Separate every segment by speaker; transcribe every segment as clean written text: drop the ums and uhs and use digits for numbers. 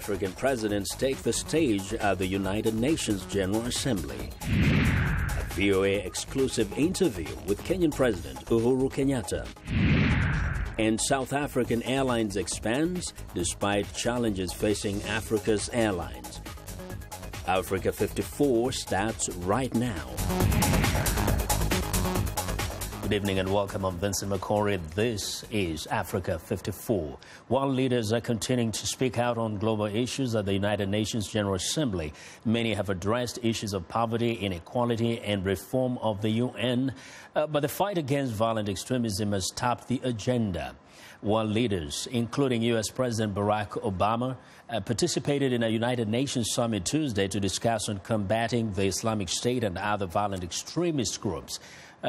Speaker 1: African presidents take the stage at the United Nations General Assembly. A VOA exclusive interview with Kenyan President Uhuru Kenyatta. And South African Airlines expands despite challenges facing Africa's airlines. Africa 54 starts right now. Good evening and welcome. I'm Vincent Makori. This is Africa 54. While leaders are continuing to speak out on global issues at the United Nations General Assembly, many have addressed issues of poverty, inequality and reform of the UN. But the fight against violent extremism has topped the agenda. While leaders, including U.S. President Barack Obama, participated in a United Nations summit Tuesday to discuss on combating the Islamic State and other violent extremist groups.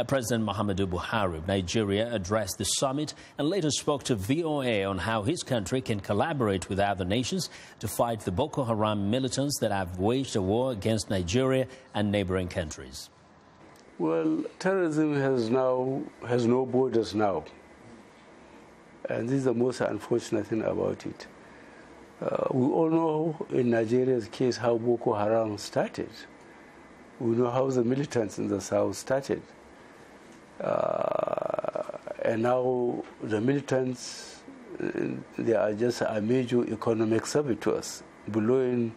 Speaker 1: President Muhammadu Buhari of Nigeria addressed the summit and later spoke to VOA on how his country can collaborate with other nations to fight the Boko Haram militants that have waged a war against Nigeria and neighboring countries.
Speaker 2: Well, terrorism has no borders now. And this is the most unfortunate thing about it. We all know in Nigeria's case how Boko Haram started. We know how the militants in the south started. And now the militants, they are just a major economic saboteurs, blowing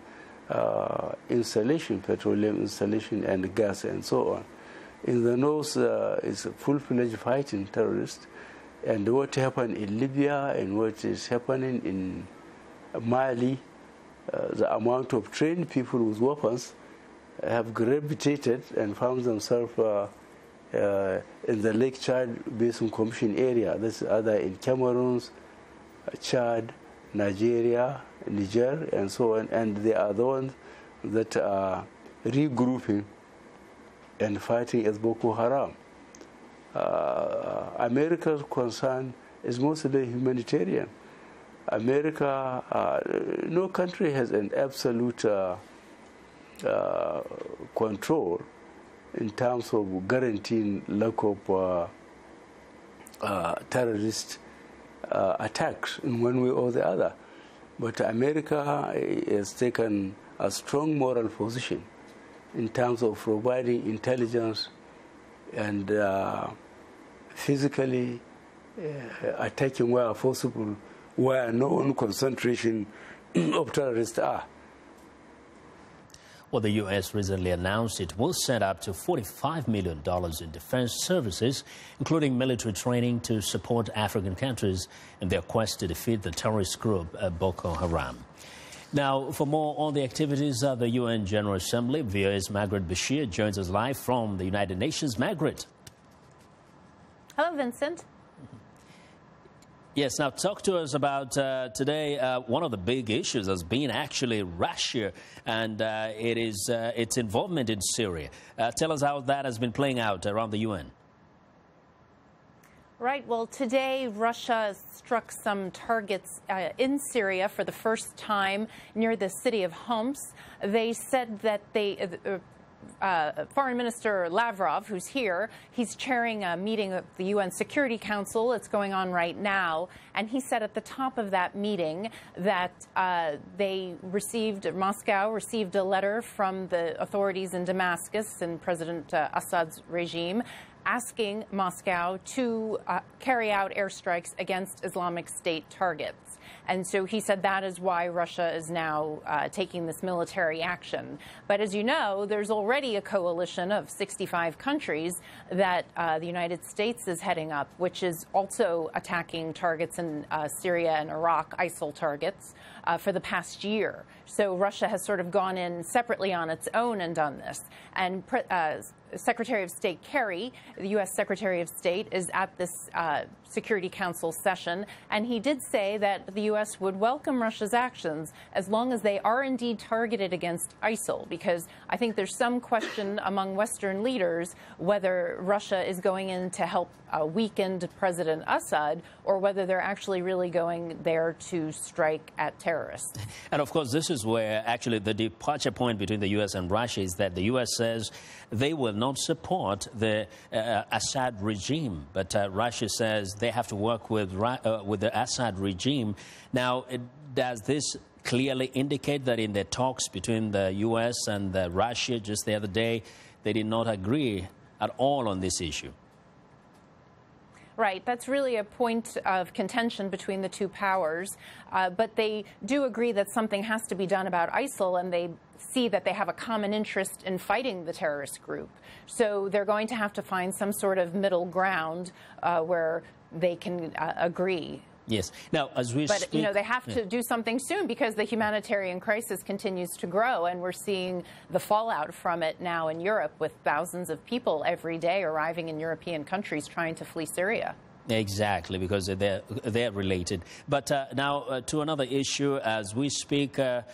Speaker 2: installation, petroleum installation and gas and so on. In the north, it's a full-fledged fighting terrorists. And what happened in Libya and what is happening in Mali, the amount of trained people with weapons have gravitated and found themselves in the Lake Chad Basin Commission area. This is either in Cameroon, Chad, Nigeria, Niger, and so on. And they are the ones that are regrouping and fighting as Boko Haram. America's concern is mostly humanitarian. America, no country has an absolute control in terms of guaranteeing lack of terrorist attacks in one way or the other. But America has taken a strong moral position in terms of providing intelligence and physically attacking where possible, where known concentration of terrorists are.
Speaker 1: Well, the U.S. recently announced it will send up to $45 million in defense services, including military training to support African countries in their quest to defeat the terrorist group Boko Haram. Now, for more on the activities of the UN General Assembly, VOA's Margaret Bashir joins us live from the United Nations. Margaret.
Speaker 3: Hello, Vincent.
Speaker 1: Yes, now talk to us about today. One of the big issues has been actually Russia and its involvement in Syria. Tell us how that has been playing out around the UN.
Speaker 3: Right. Well, today Russia struck some targets in Syria for the first time near the city of Homs. They said that Foreign Minister Lavrov, who's here, he's chairing a meeting of the UN Security Council. It's going on right now. And he said at the top of that meeting that Moscow received a letter from the authorities in Damascus and President Assad's regime asking Moscow to carry out airstrikes against Islamic State targets. And so he said that is why Russia is now taking this military action. But as you know, there's already a coalition of 65 countries that the United States is heading up, which is also attacking targets in Syria and Iraq, ISIL targets, for the past year. So Russia has sort of gone in separately on its own and done this. And Secretary of State Kerry, the U.S. Secretary of State, is at this Security Council session, and he did say that the U.S. would welcome Russia's actions as long as they are indeed targeted against ISIL, because I think there's some question among Western leaders whether Russia is going in to help weaken President Assad or whether they're actually really going there to strike at terrorists.
Speaker 1: And of course, this is where actually the departure point between the U.S. and Russia is that the U.S. says they will not support the Assad regime, but Russia says they have to work with the Assad regime. Now, does this clearly indicate that in the talks between the U.S. and Russia just the other day, they did not agree at all on this issue?
Speaker 3: Right. That's really a point of contention between the two powers. But they do agree that something has to be done about ISIL, and they see that they have a common interest in fighting the terrorist group. So they're going to have to find some sort of middle ground where they can agree.
Speaker 1: Yes. Now, as we speak,
Speaker 3: you know, they have to do something soon because the humanitarian crisis continues to grow, and we're seeing the fallout from it now in Europe with thousands of people every day arriving in European countries trying to flee Syria.
Speaker 1: Exactly, because they're related. But now to another issue. As we speak, there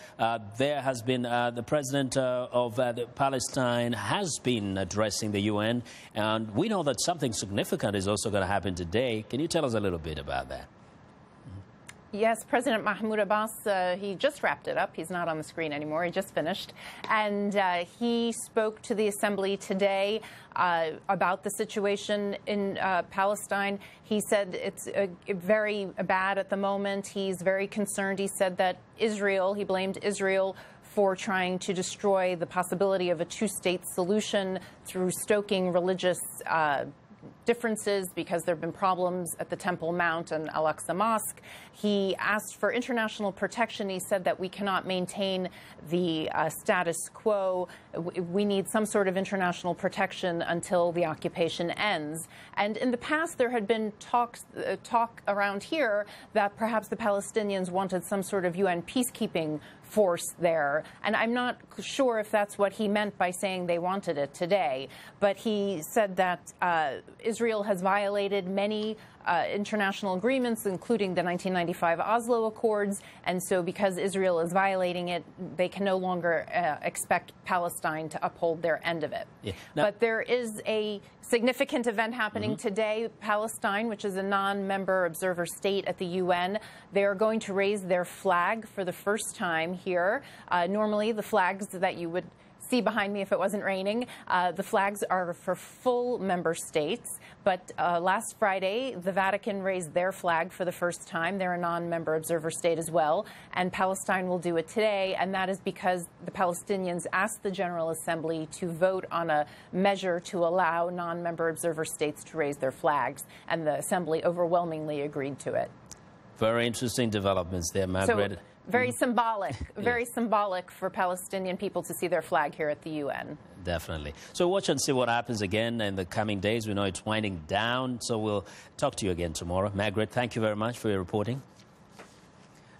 Speaker 1: has been the president of Palestine has been addressing the UN, and we know that something significant is also going to happen today. Can you tell us a little bit about that?
Speaker 3: Yes, President Mahmoud Abbas, he just wrapped it up. He's not on the screen anymore. He just finished. And he spoke to the Assembly today about the situation in Palestine. He said it's very bad at the moment. He's very concerned. He said that he blamed Israel for trying to destroy the possibility of a two-state solution through stoking religious differences because there have been problems at the Temple Mount and Al-Aqsa Mosque. He asked for international protection. He said that we cannot maintain the status quo. We need some sort of international protection until the occupation ends. And in the past, there had been talk around here that perhaps the Palestinians wanted some sort of UN peacekeeping force there. And I'm not sure if that's what he meant by saying they wanted it today. But he said that Israel has violated many international agreements, including the 1995 Oslo Accords. And so because Israel is violating it, they can no longer expect Palestine to uphold their end of it. Yeah. But there is a significant event happening today. Palestine, which is a non-member observer state at the UN, they are going to raise their flag for the first time here. Normally, the flags that you would see behind me if it wasn't raining, the flags are for full member states. But last Friday, the Vatican raised their flag for the first time. They're a non-member observer state as well. And Palestine will do it today. And that is because the Palestinians asked the General Assembly to vote on a measure to allow non-member observer states to raise their flags. And the Assembly overwhelmingly agreed to it.
Speaker 1: Very interesting developments there, Margaret.
Speaker 3: So, very symbolic, very symbolic for Palestinian people to see their flag here at the UN.
Speaker 1: Definitely. So watch and see what happens again in the coming days. We know it's winding down, so we'll talk to you again tomorrow. Margaret, thank you very much for your reporting.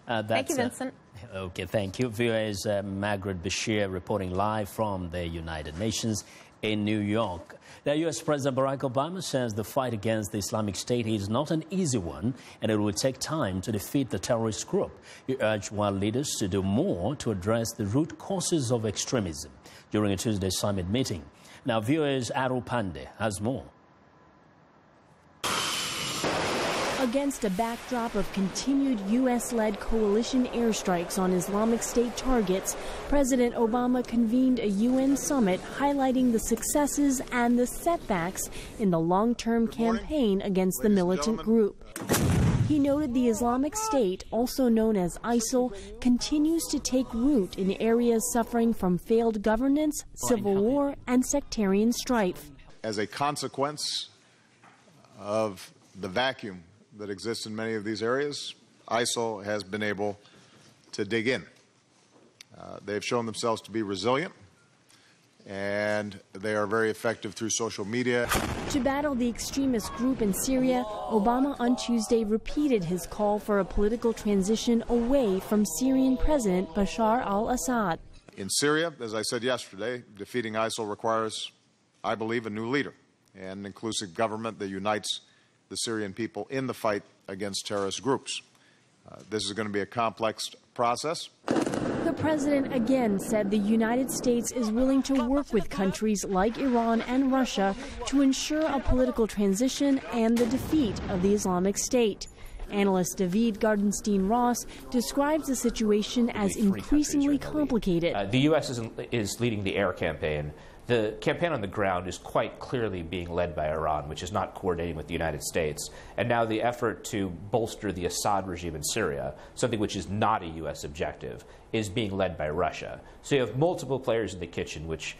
Speaker 3: Thank you, Vincent.
Speaker 1: Okay, thank you. Viewers, Margaret Bashir reporting live from the United Nations in New York. Now, U.S. President Barack Obama says the fight against the Islamic State is not an easy one, and it will take time to defeat the terrorist group. He urged world leaders to do more to address the root causes of extremism during a Tuesday summit meeting. Now, viewers, Arul Pandey has more.
Speaker 4: Against a backdrop of continued U.S.-led coalition airstrikes on Islamic State targets, President Obama convened a UN summit highlighting the successes and the setbacks in the long-term campaign against the militant group. He noted the Islamic State, also known as ISIL, continues to take root in areas suffering from failed governance, civil war, and sectarian strife.
Speaker 5: As a consequence of the vacuum that exists in many of these areas, ISIL has been able to dig in. They've shown themselves to be resilient, and they are very effective through social media.
Speaker 4: To battle the extremist group in Syria, Obama on Tuesday repeated his call for a political transition away from Syrian President Bashar al-Assad.
Speaker 5: In Syria, as I said yesterday, defeating ISIL requires, I believe, a new leader and an inclusive government that unites the Syrian people in the fight against terrorist groups. This is going to be a complex process.
Speaker 4: The president again said the United States is willing to work with countries like Iran and Russia to ensure a political transition and the defeat of the Islamic State. Analyst David Gardenstein-Ross describes the situation as increasingly complicated.
Speaker 6: The U.S. is leading the air campaign The campaign on the ground is quite clearly being led by Iran, which is not coordinating with the United States. And now the effort to bolster the Assad regime in Syria, something which is not a U.S. objective, is being led by Russia. So you have multiple players in the kitchen, which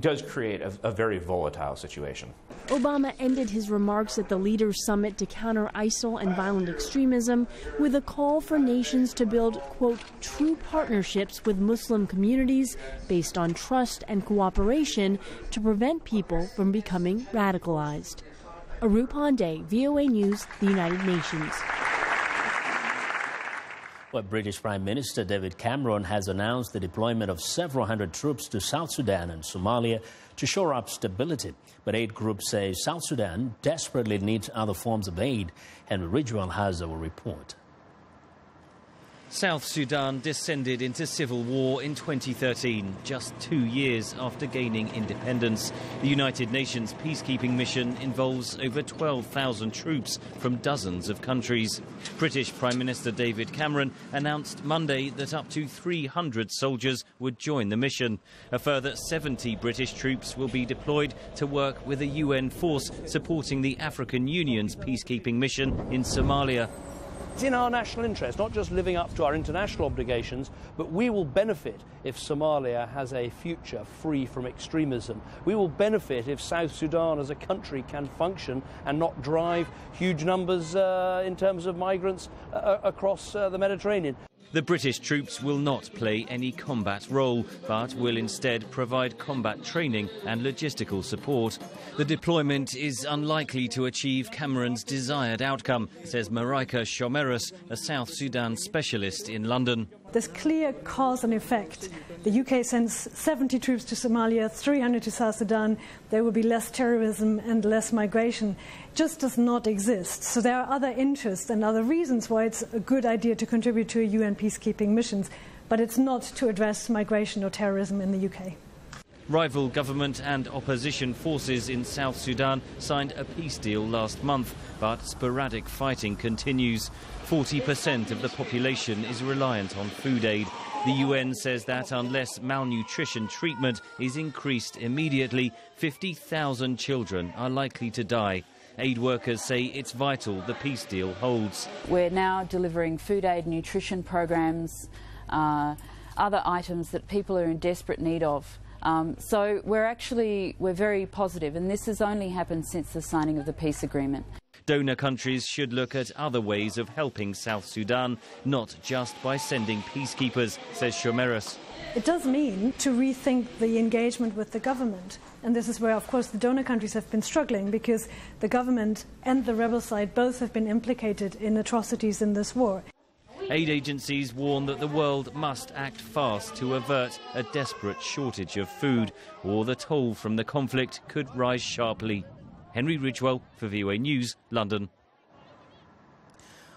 Speaker 6: does create a very volatile situation.
Speaker 4: Obama ended his remarks at the Leaders' Summit to counter ISIL and violent extremism with a call for nations to build, quote, true partnerships with Muslim communities based on trust and cooperation to prevent people from becoming radicalized. Aru Pandey, VOA News, the United Nations.
Speaker 1: Well, British Prime Minister David Cameron has announced the deployment of several hundred troops to South Sudan and Somalia to shore up stability. But aid groups say South Sudan desperately needs other forms of aid. Henry Ridgewell has our report.
Speaker 7: South Sudan descended into civil war in 2013, just 2 years after gaining independence. The United Nations peacekeeping mission involves over 12,000 troops from dozens of countries. British Prime Minister David Cameron announced Monday that up to 300 soldiers would join the mission. A further 70 British troops will be deployed to work with a UN force supporting the African Union's peacekeeping mission in Somalia.
Speaker 8: It's in our national interest, not just living up to our international obligations, but we will benefit if Somalia has a future free from extremism. We will benefit if South Sudan as a country can function and not drive huge numbers in terms of migrants across the Mediterranean.
Speaker 7: The British troops will not play any combat role, but will instead provide combat training and logistical support. The deployment is unlikely to achieve Cameron's desired outcome, says Marika Shomeris, a South Sudan specialist in London.
Speaker 9: There's clear cause and effect. The UK sends 70 troops to Somalia, 300 to South Sudan. There will be less terrorism and less migration. It just does not exist. So there are other interests and other reasons why it's a good idea to contribute to a UN peacekeeping missions, but it's not to address migration or terrorism in the UK.
Speaker 7: Rival government and opposition forces in South Sudan signed a peace deal last month, but sporadic fighting continues. 40% of the population is reliant on food aid. The UN says that unless malnutrition treatment is increased immediately, 50,000 children are likely to die. Aid workers say it's vital the peace deal holds.
Speaker 10: We're now delivering food aid, nutrition programs, other items that people are in desperate need of. So we're very positive, and this has only happened since the signing of the peace agreement.
Speaker 7: Donor countries should look at other ways of helping South Sudan, not just by sending peacekeepers, says Shomeris.
Speaker 9: It does mean to rethink the engagement with the government. And this is where, of course, the donor countries have been struggling, because the government and the rebel side both have been implicated in atrocities in this war.
Speaker 7: Aid agencies warn that the world must act fast to avert a desperate shortage of food, or the toll from the conflict could rise sharply. Henry Ridgewell for VOA News, London.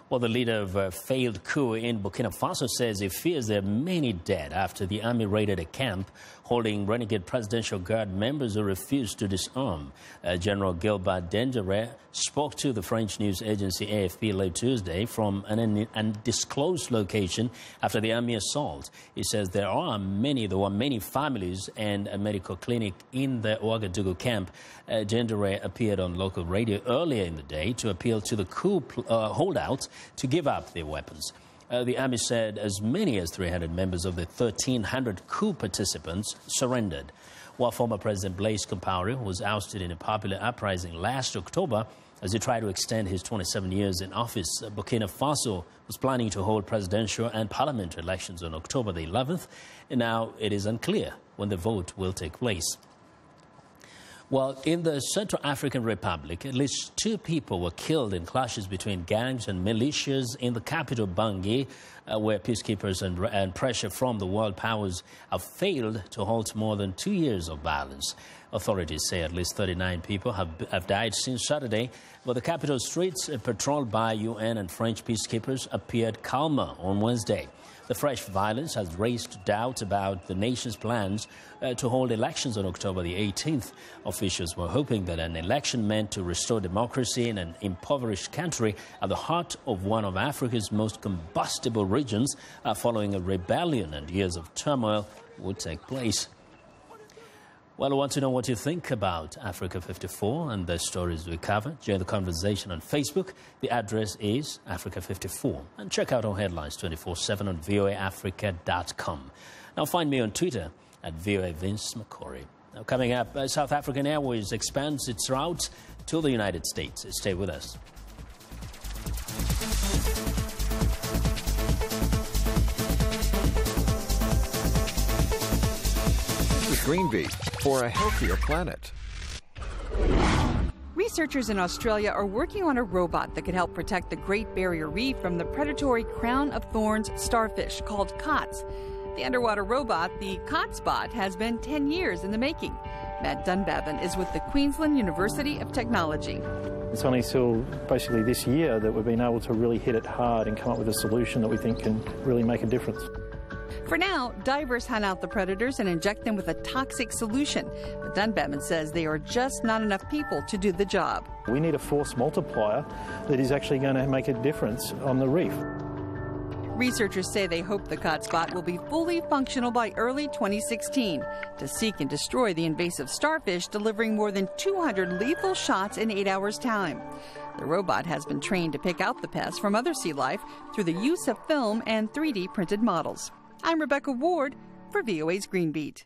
Speaker 1: Well, the leader of a failed coup in Burkina Faso says he fears there are many dead after the army raided a camp holding renegade Presidential Guard members who refused to disarm. General Gilbert Dendere spoke to the French news agency AFP late Tuesday from an undisclosed location after the army assault. He says there were many families and a medical clinic in the Ouagadougou camp. Dendere appeared on local radio earlier in the day to appeal to the coup holdouts to give up their weapons. The army said as many as 300 members of the 1,300 coup participants surrendered. While former President Blaise Compaoré was ousted in a popular uprising last October as he tried to extend his 27 years in office, Burkina Faso was planning to hold presidential and parliamentary elections on October the 11th, and now it is unclear when the vote will take place. Well, in the Central African Republic, at least 2 people were killed in clashes between gangs and militias in the capital, Bangui, where peacekeepers and pressure from the world powers have failed to halt more than 2 years of violence. Authorities say at least 39 people have died since Saturday, but the capital streets, patrolled by UN and French peacekeepers, appeared calmer on Wednesday. The fresh violence has raised doubt about the nation's plans to hold elections on October the 18th. Officials were hoping that an election meant to restore democracy in an impoverished country at the heart of one of Africa's most combustible regions following a rebellion and years of turmoil would take place. Well, I want to know what you think about Africa 54 and the stories we cover. Join the conversation on Facebook. The address is Africa 54. And check out our headlines 24/7 on voaafrica.com. Now find me on Twitter at VOA Vincent Makori. Now coming up, South African Airways expands its routes to the United States. Stay with us.
Speaker 11: Greenbeat for a healthier planet.
Speaker 12: Researchers in Australia are working on a robot that could help protect the Great Barrier Reef from the predatory crown of thorns starfish called COTS. The underwater robot, the COTSbot, has been 10 years in the making. Matt Dunbavin is with the Queensland University of Technology.
Speaker 13: It's only till basically this year that we've been able to really hit it hard and come up with a solution that we think can really make a difference.
Speaker 12: For now, divers hunt out the predators and inject them with a toxic solution. But Dunbavin says there are just not enough people to do the job.
Speaker 13: We need a force multiplier that is actually going to make a difference on the reef.
Speaker 12: Researchers say they hope the COTSbot will be fully functional by early 2016 to seek and destroy the invasive starfish, delivering more than 200 lethal shots in 8 hours' time. The robot has been trained to pick out the pests from other sea life through the use of film and 3D printed models. I'm Rebecca Ward for VOA's Greenbeat.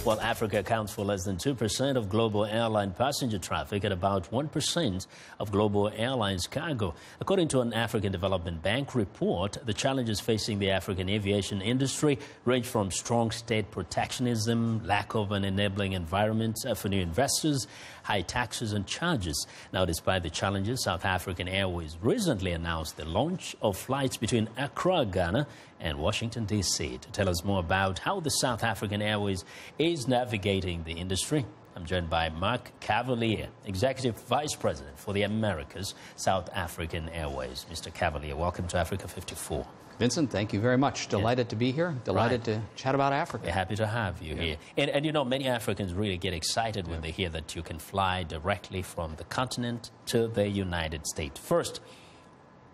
Speaker 1: Well, Africa accounts for less than 2% of global airline passenger traffic and about 1% of global airlines cargo. According to an African Development Bank report, the challenges facing the African aviation industry range from strong state protectionism, lack of an enabling environment for new investors, high taxes and charges. Now, despite the challenges, South African Airways recently announced the launch of flights between Accra, Ghana, and Washington, D.C. To tell us more about how the South African Airways is navigating the industry, I'm joined by Mark Cavalier, Executive Vice President for the Americas, South African Airways. Mr. Cavalier, welcome to Africa 54.
Speaker 14: Vincent, thank you very much. Delighted to be here. Delighted to chat about Africa.
Speaker 1: We're happy to have you here. And you know, many Africans really get excited when they hear that you can fly directly from the continent to the United States. First,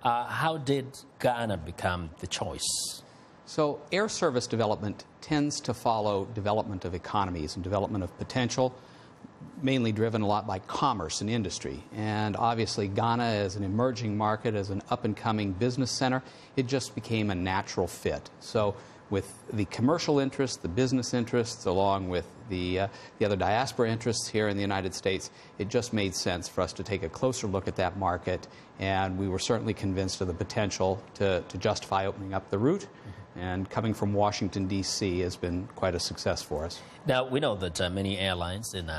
Speaker 1: how did Ghana become the choice?
Speaker 14: So air service development tends to follow development of economies and development of potential, mainly driven a lot by commerce and industry. And obviously Ghana, as an emerging market, as an up-and-coming business center, it just became a natural fit. So with the commercial interests, the business interests, along with the other diaspora interests here in the United States, it just made sense for us to take a closer look at that market, and we were certainly convinced of the potential to justify opening up the route. And coming from Washington, D.C. has been quite a success for us.
Speaker 1: Now, we know that many airlines in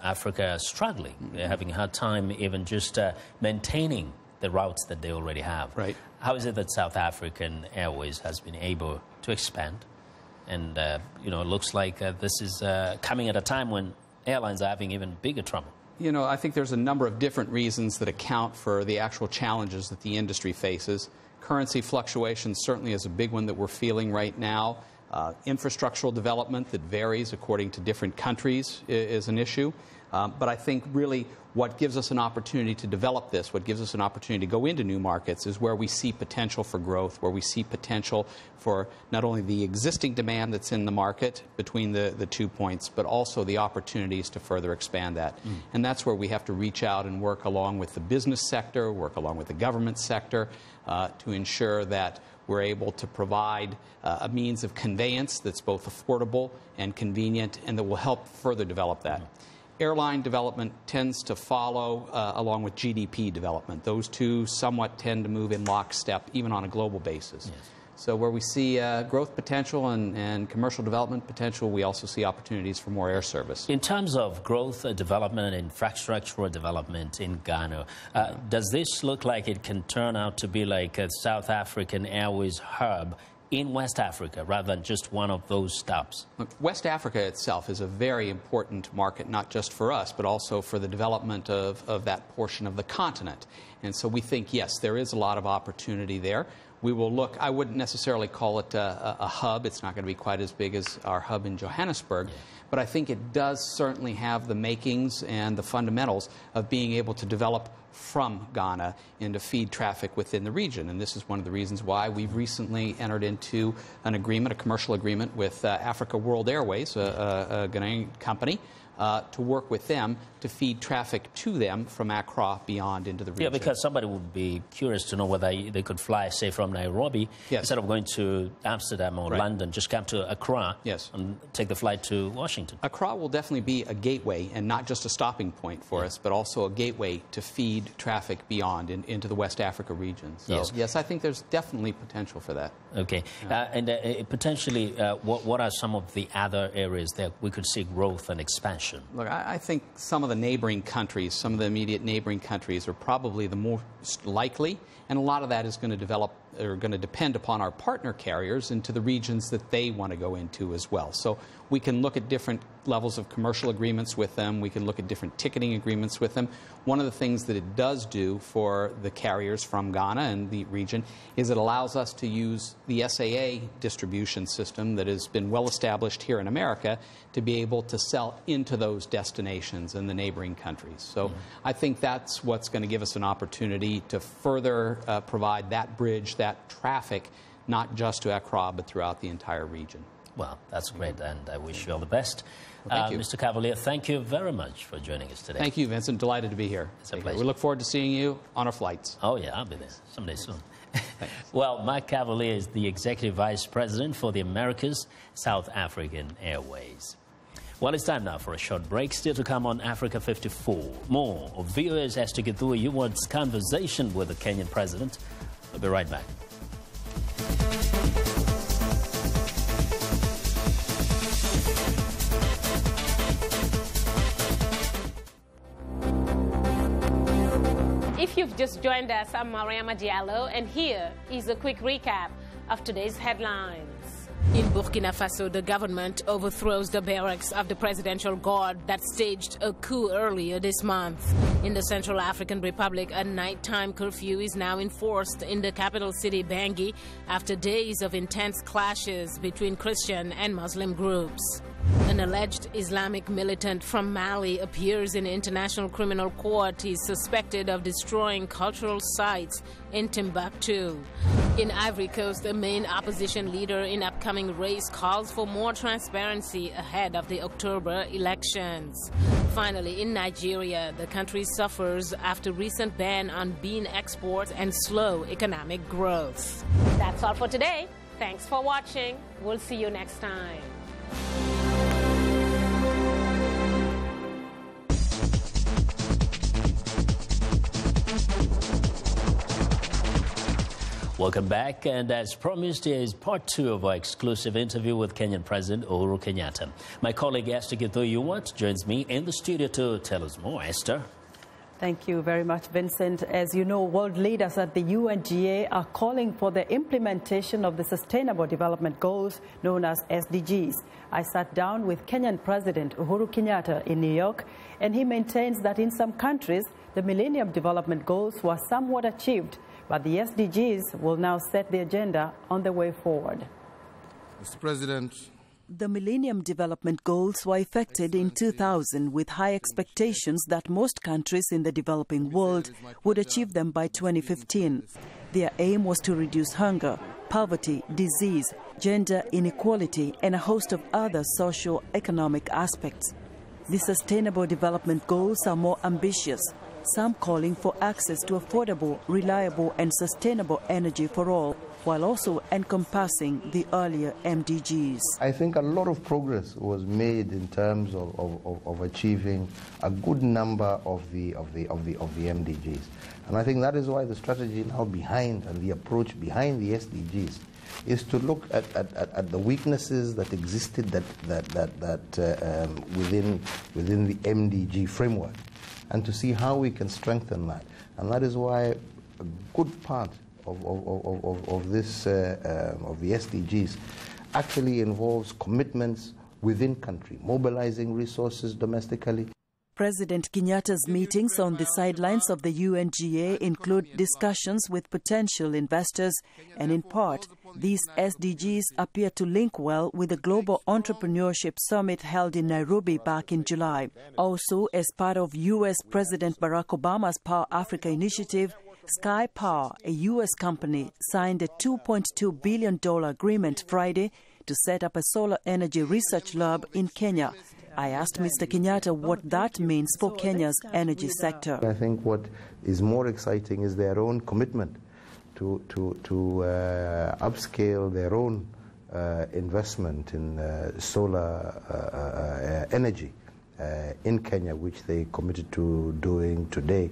Speaker 1: Africa are struggling. They're having a hard time even just maintaining the routes that they already have.
Speaker 14: Right.
Speaker 1: How is it that South African Airways has been able to expand? And, you know, it looks like this is coming at a time when airlines are having even bigger trouble.
Speaker 14: You know, I think there's a number of different reasons that account for the actual challenges that the industry faces. Currency fluctuation certainly is a big one that we're feeling right now. Infrastructural development that varies according to different countries is an issue. But I think really what gives us an opportunity to develop this, what gives us an opportunity to go into new markets, is where we see potential for growth, where we see potential for not only the existing demand that's in the market between the 2 points, but also the opportunities to further expand that. And that's where we have to reach out and work along with the business sector, work along with the government sector, to ensure that we're able to provide a means of conveyance that's both affordable and convenient, and that will help further develop that. Airline development tends to follow along with GDP development. Those two somewhat tend to move in lockstep, even on a global basis. Yes. So where we see growth potential and commercial development potential, we also see opportunities for more air service.
Speaker 1: In terms of growth, development, and infrastructural development in Ghana, does this look like it can turn out to be like a South African Airways hub in West Africa, rather than just one of those stops?
Speaker 14: Look, West Africa itself is a very important market, not just for us, but also for the development of that portion of the continent. And so we think, yes, there is a lot of opportunity there. We will look, I wouldn't necessarily call it a hub. It's not going to be quite as big as our hub in Johannesburg. Yeah. But I think it does certainly have the makings and the fundamentals of being able to develop from Ghana into feed traffic within the region. And this is one of the reasons why we've recently entered into an agreement, a commercial agreement with Africa World Airways, a Ghanaian company, to work with them to feed traffic to them from Accra beyond into the region.
Speaker 1: Yeah, because somebody would be curious to know whether they could fly, say, from Nairobi, instead of going to Amsterdam or London, just come to Accra and take the flight to Washington.
Speaker 14: Accra will definitely be a gateway, and not just a stopping point for us, but also a gateway to feed traffic beyond into the West Africa region. So, yes, I think there's definitely potential for that.
Speaker 1: Okay. And potentially, what are some of the other areas that we could see growth and expansion?
Speaker 14: Look, I think some of the neighboring countries, some of the immediate neighboring countries are probably the most likely, and a lot of that is going to develop or going to depend upon our partner carriers into the regions that they want to go into as well. So we can look at different levels of commercial agreements with them. We can look at different ticketing agreements with them. One of the things that it does do for the carriers from Ghana and the region is it allows us to use the SAA distribution system that has been well established here in America to be able to sell into those destinations in the neighboring countries. So I think that's what's going to give us an opportunity to further provide that bridge, that traffic, not just to Accra, but throughout the entire region.
Speaker 1: Well, that's great, and I wish you all the best.
Speaker 14: Well, thank you.
Speaker 1: Mr. Cavalier, thank you very much for joining us today.
Speaker 14: Thank you, Vincent. Delighted to be here.
Speaker 1: It's a pleasure.
Speaker 14: We look forward to seeing you on our flights.
Speaker 1: Oh, yeah, I'll be there someday soon. Well, Mike Cavalier is the Executive Vice President for the Americas, South African Airways. Well, it's time now for a short break. Still to come on Africa 54. More of VOA's Esther Githui-Eward's conversation with the Kenyan president. We'll be right back.
Speaker 15: If you've just joined us, I'm Mariama Diallo, and here is a quick recap of today's headlines. In Burkina Faso, the government overthrows the barracks of the presidential guard that staged a coup earlier this month. In the Central African Republic, a nighttime curfew is now enforced in the capital city, Bangui, after days of intense clashes between Christian and Muslim groups. An alleged Islamic militant from Mali appears in International Criminal Court. He's suspected of destroying cultural sites in Timbuktu. In Ivory Coast, the main opposition leader in upcoming race calls for more transparency ahead of the October elections. Finally, in Nigeria, the country suffers after recent ban on bean exports and slow economic growth. That's all for today. Thanks for watching. We'll see you next time.
Speaker 1: Welcome back, and as promised, here is part 2 of our exclusive interview with Kenyan President Uhuru Kenyatta. My colleague Esther Githui-Eward joins me in the studio to tell us more. Esther.
Speaker 16: Thank you very much, Vincent. As you know, world leaders at the UNGA are calling for the implementation of the Sustainable Development Goals known as SDGs. I sat down with Kenyan President Uhuru Kenyatta in New York, and he maintains that in some countries, the Millennium Development Goals were somewhat achieved, but the SDGs will now set the agenda on the way forward.
Speaker 17: Mr. President,
Speaker 18: the Millennium Development Goals were effected in 2000 with high expectations that most countries in the developing world would achieve them by 2015. Their aim was to reduce hunger, poverty, disease, gender inequality, and a host of other socio-economic aspects. The Sustainable Development Goals are more ambitious, some calling for access to affordable, reliable, and sustainable energy for all, while also encompassing the earlier MDGs.
Speaker 17: I think a lot of progress was made in terms of achieving a good number of the MDGs. And I think that is why the strategy now behind and the approach behind the SDGs is to look at the weaknesses that existed within the MDG framework, and to see how we can strengthen that. And that is why a good part of the SDGs actually involves commitments within country, mobilizing resources domestically.
Speaker 18: President Kenyatta's meetings on the sidelines of the UNGA include discussions with potential investors, and in part, these SDGs appear to link well with the Global Entrepreneurship Summit held in Nairobi back in July. Also, as part of U.S. President Barack Obama's Power Africa initiative, Sky Power, a U.S. company, signed a $2.2 billion agreement Friday to set up a solar energy research lab in Kenya. I asked Mr. Kenyatta what that means for Kenya's energy sector.
Speaker 17: I think what is more exciting is their own commitment to upscale their own investment in solar energy in Kenya, which they committed to doing today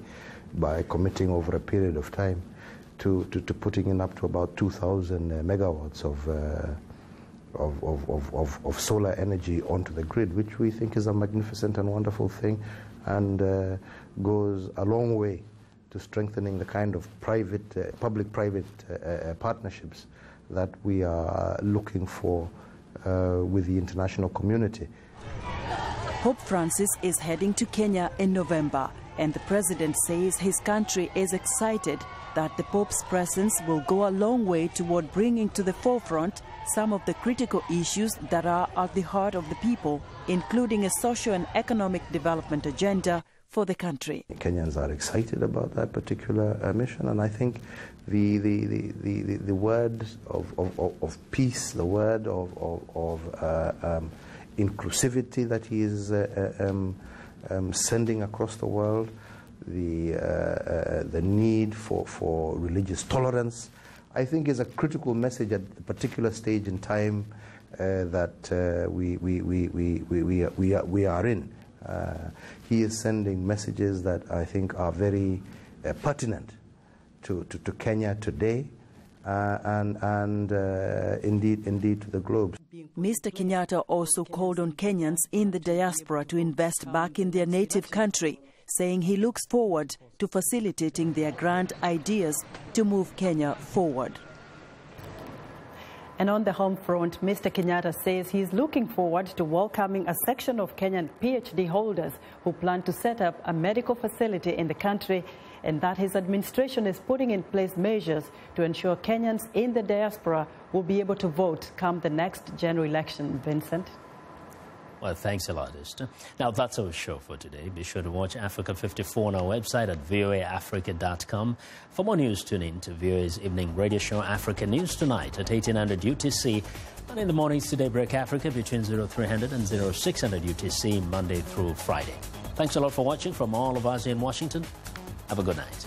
Speaker 17: by committing over a period of time to putting in up to about 2,000 megawatts of solar energy onto the grid, which we think is a magnificent and wonderful thing, and goes a long way to strengthening the kind of public-private partnerships that we are looking for with the international community.
Speaker 18: Pope Francis is heading to Kenya in November, and the president says his country is excited that the Pope's presence will go a long way toward bringing to the forefront some of the critical issues that are at the heart of the people, including a social and economic development agenda for the country.
Speaker 17: Kenyans are excited about that particular mission, and I think the word of peace, the word of inclusivity that he is sending across the world, the need for religious tolerance, I think is a critical message at a particular stage in time that we are in. He is sending messages that I think are very pertinent to Kenya today and indeed to the globe.
Speaker 18: Mr. Kenyatta also called on Kenyans in the diaspora to invest back in their native country, saying he looks forward to facilitating their grand ideas to move Kenya forward.
Speaker 16: And on the home front, Mr. Kenyatta says he's looking forward to welcoming a section of Kenyan PhD holders who plan to set up a medical facility in the country, and that his administration is putting in place measures to ensure Kenyans in the diaspora will be able to vote come the next general election. Vincent?
Speaker 1: Well, thanks a lot, Esther. Now, that's our show for today. Be sure to watch Africa 54 on our website at voaafrica.com. For more news, tune in to VOA's evening radio show, Africa News Tonight, at 1800 UTC. And in the mornings to Daybreak Africa between 0300 and 0600 UTC, Monday through Friday. Thanks a lot for watching from all of us in Washington. Have a good night.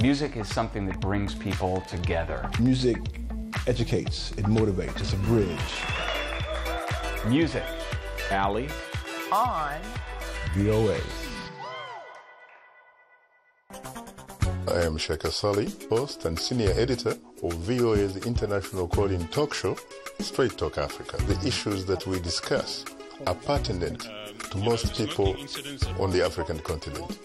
Speaker 19: Music is something that brings people together.
Speaker 20: Music educates, it motivates, it's a bridge.
Speaker 19: Music. Ali.
Speaker 21: On
Speaker 20: VOA.
Speaker 22: I am Sheikh Sali, host and senior editor of VOA's international call-in talk show, Straight Talk Africa. The issues that we discuss are pertinent to most people on the African continent.